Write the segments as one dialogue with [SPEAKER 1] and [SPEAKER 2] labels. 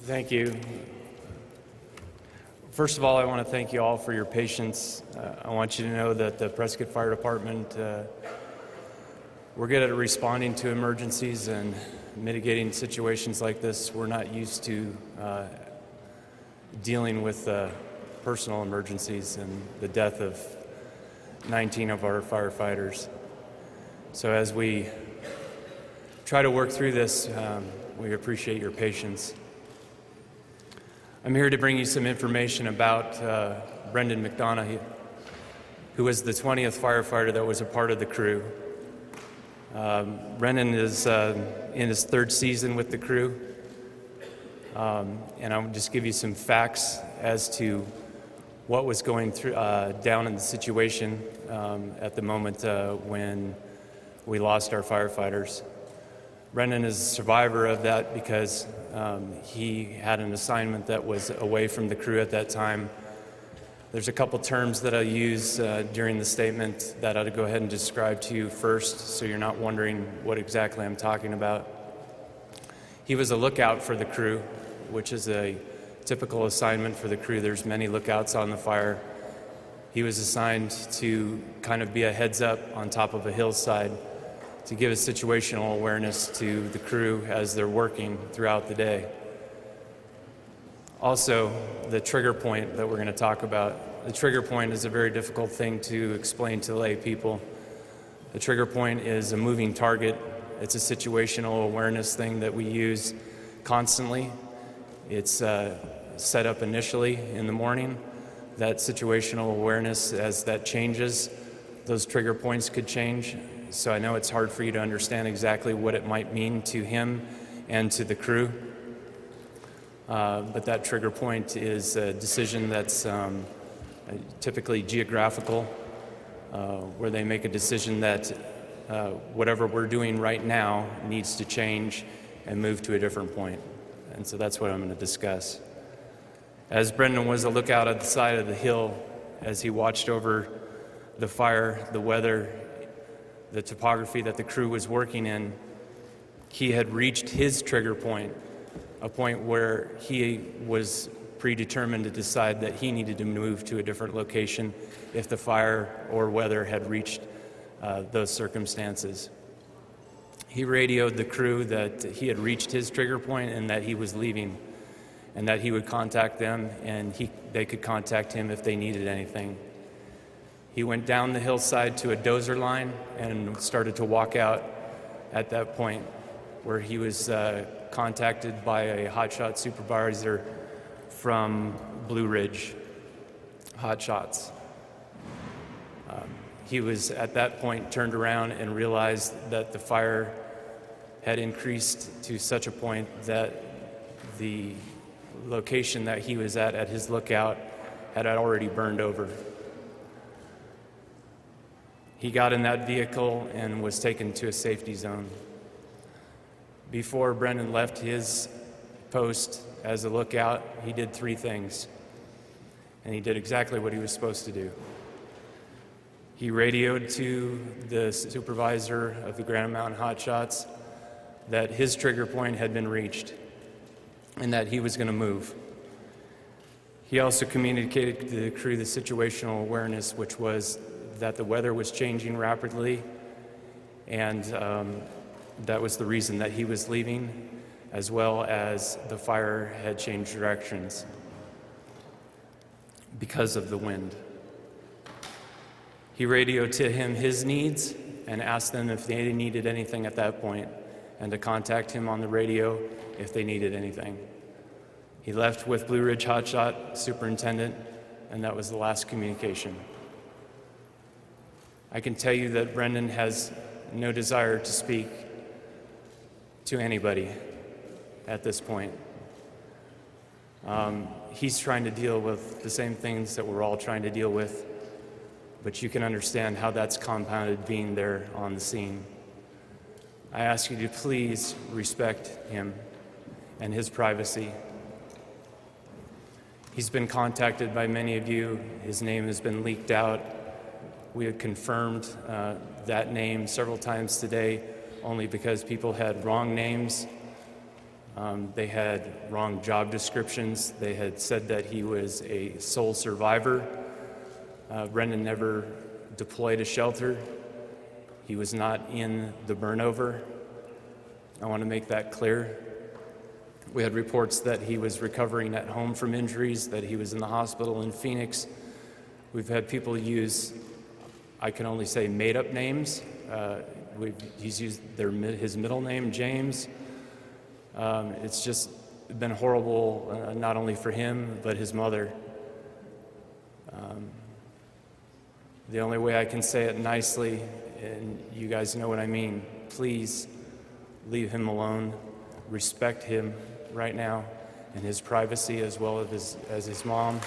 [SPEAKER 1] Thank you. First of all, I want to thank you all for your patience. I want you to know that the Prescott Fire Department, we're good at responding to emergencies and mitigating situations like this. We're not used to dealing with personal emergencies and the death of 19 of our firefighters. So as we try to work through this, we appreciate your patience. I'm here to bring you some information about Brendan McDonough, who was the 20th firefighter that was a part of the crew. Brendan is in his third season with the crew, and I'll just give you some facts as to what was going through down in the situation at the moment when we lost our firefighters. Brendan is a survivor of that because he had an assignment that was away from the crew at that time. There's a couple terms that I'll use during the statement that I'll go ahead and describe to you first, so you're not wondering what exactly I'm talking about. He was a lookout for the crew, which is a typical assignment for the crew. There's many lookouts on the fire. He was assigned to kind of be a heads up on top of a hillside to give a situational awareness to the crew as they're working throughout the day. Also, the trigger point that we're going to talk about. The trigger point is a very difficult thing to explain to lay people. The trigger point is a moving target. It's a situational awareness thing that we use constantly. It's set up initially in the morning. That situational awareness, as that changes, those trigger points could change. So I know it's hard for you to understand exactly what it might mean to him and to the crew. But that trigger point is a decision that's typically geographical, where they make a decision that whatever we're doing right now needs to change and move to a different point. And so that's what I'm going to discuss. As Brendan was a lookout at the side of the hill, as he watched over the fire, the weather, the topography that the crew was working in, he had reached his trigger point, a point where he was predetermined to decide that he needed to move to a different location if the fire or weather had reached those circumstances. He radioed the crew that he had reached his trigger point and that he was leaving, and that he would contact them and they could contact him if they needed anything. He went down the hillside to a dozer line and started to walk out at that point, where he was contacted by a hotshot supervisor from Blue Ridge Hotshots. He was at that point turned around and realized that the fire had increased to such a point that the location that he was at his lookout had already burned over. He got in that vehicle and was taken to a safety zone. Before Brendan left his post as a lookout, he did three things, and he did exactly what he was supposed to do. He radioed to the supervisor of the Granite Mountain Hotshots that his trigger point had been reached and that he was going to move. He also communicated to the crew the situational awareness, which was that the weather was changing rapidly, and that was the reason that he was leaving, as well as the fire had changed directions because of the wind. He radioed to him his needs and asked them if they needed anything at that point, and to contact him on the radio if they needed anything. He left with Blue Ridge Hotshot Superintendent, and that was the last communication. I can tell you that Brendan has no desire to speak to anybody at this point. He's trying to deal with the same things that we're all trying to deal with, but you can understand how that's compounded being there on the scene. I ask you to please respect him and his privacy. He's been contacted by many of you. His name has been leaked out. We had confirmed that name several times today, only because people had wrong names They had wrong job descriptions. They had said that he was a sole survivor. Brendan never deployed a shelter. He was not in the burnover. I want to make that clear. We had reports that he was recovering at home from injuries, that he was in the hospital in Phoenix. We've had people use, I can only say, made-up names. He's used his middle name, James. It's just been horrible, not only for him, but his mother. The only way I can say it nicely, and you guys know what I mean, please leave him alone. Respect him right now and his privacy as well as his mom.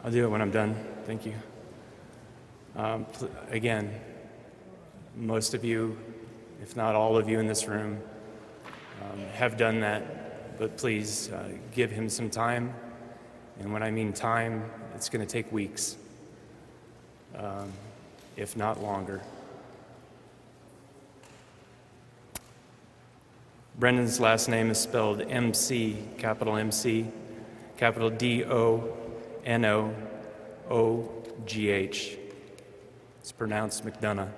[SPEAKER 1] I'll do it when I'm done. Thank you. Again, most of you, if not all of you in this room, have done that, but please give him some time. And when I mean time, it's going to take weeks, if not longer. Brendan's last name is spelled MC, capital D-O-N-O-O-G-H. It's pronounced McDonough.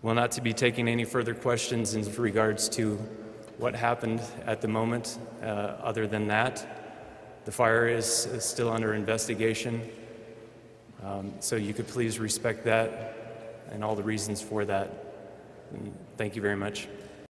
[SPEAKER 1] We'll not to be taking any further questions in regards to what happened at the moment. Other than that, the fire is still under investigation. So you could please respect that and all the reasons for that. And thank you very much.